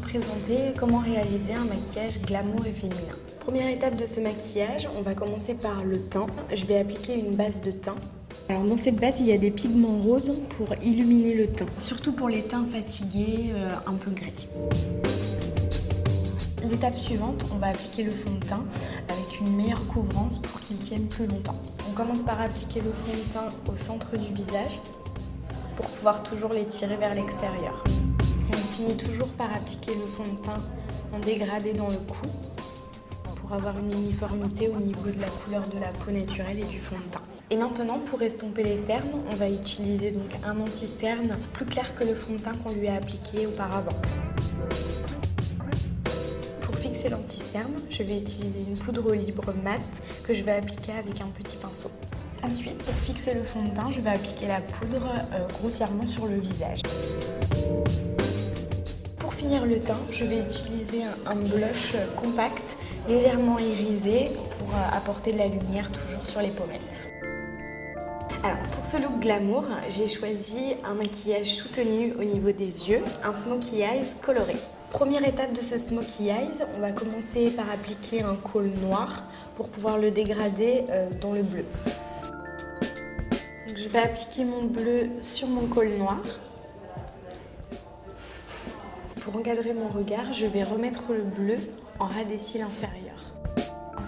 présenter comment réaliser un maquillage glamour et féminin. Première étape de ce maquillage, on va commencer par le teint. Je vais appliquer une base de teint. Alors dans cette base, il y a des pigments roses pour illuminer le teint, surtout pour les teints fatigués, un peu gris. L'étape suivante, on va appliquer le fond de teint avec une meilleure couvrance pour qu'il tienne plus longtemps. On commence par appliquer le fond de teint au centre du visage pour pouvoir toujours l'étirer vers l'extérieur. On finit toujours par appliquer le fond de teint en dégradé dans le cou pour avoir une uniformité au niveau de la couleur de la peau naturelle et du fond de teint. Et maintenant, pour estomper les cernes, on va utiliser donc un anti-cerne plus clair que le fond de teint qu'on lui a appliqué auparavant. Pour fixer l'anti-cerne, je vais utiliser une poudre libre mate que je vais appliquer avec un petit pinceau. Ensuite, pour fixer le fond de teint, je vais appliquer la poudre grossièrement sur le visage. Pour finir le teint, je vais utiliser un blush compact, légèrement irisé pour apporter de la lumière toujours sur les pommettes. Alors pour ce look glamour, j'ai choisi un maquillage soutenu au niveau des yeux, un smokey eyes coloré. Première étape de ce smokey eyes, on va commencer par appliquer un col noir pour pouvoir le dégrader dans le bleu. Donc, je vais appliquer mon bleu sur mon col noir. Pour encadrer mon regard, je vais remettre le bleu en ras des cils inférieurs.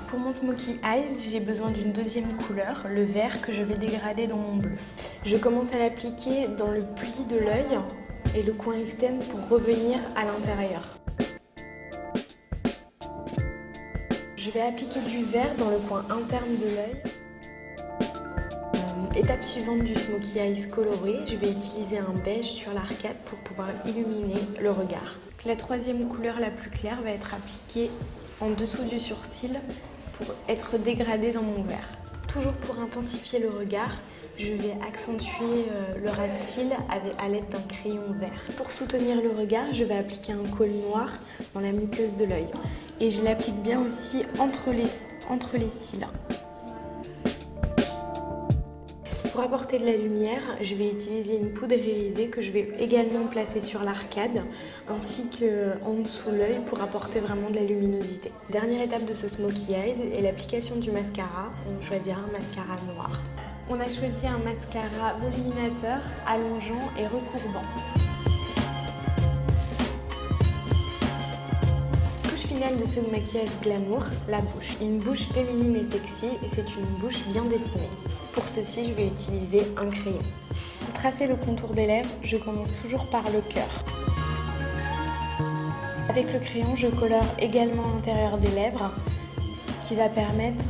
Pour mon smokey eyes, j'ai besoin d'une deuxième couleur, le vert que je vais dégrader dans mon bleu. Je commence à l'appliquer dans le pli de l'œil et le coin externe pour revenir à l'intérieur. Je vais appliquer du vert dans le coin interne de l'œil. Étape suivante du smokey eyes coloré, je vais utiliser un beige sur l'arcade pour pouvoir illuminer le regard. La troisième couleur la plus claire va être appliquée en dessous du sourcil pour être dégradée dans mon vert. Toujours pour intensifier le regard, je vais accentuer le ras de cils à l'aide d'un crayon vert. Pour soutenir le regard, je vais appliquer un col noir dans la muqueuse de l'œil. Et je l'applique bien aussi entre les cils. Pour apporter de la lumière, je vais utiliser une poudre irisée que je vais également placer sur l'arcade ainsi qu'en dessous l'œil pour apporter vraiment de la luminosité. Dernière étape de ce smokey eyes est l'application du mascara. On choisira un mascara noir. On a choisi un mascara voluminateur, allongeant et recourbant. Touche finale de ce maquillage glamour, la bouche. Une bouche féminine et sexy et c'est une bouche bien dessinée. Pour ceci, je vais utiliser un crayon. Pour tracer le contour des lèvres, je commence toujours par le cœur. Avec le crayon, je colore également l'intérieur des lèvres, ce qui va permettre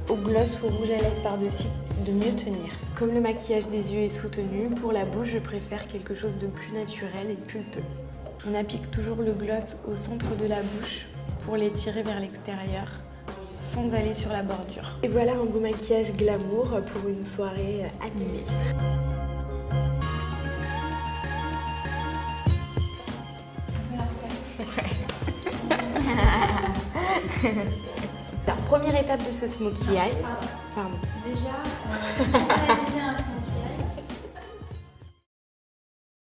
au gloss ou au rouge à lèvres par-dessus de mieux tenir. Comme le maquillage des yeux est soutenu, pour la bouche, je préfère quelque chose de plus naturel et de pulpeux. On applique toujours le gloss au centre de la bouche pour l'étirer vers l'extérieur, sans aller sur la bordure. Et voilà un beau maquillage glamour pour une soirée animée. La première étape de ce smokey eyes, pardon. Déjà, réaliser un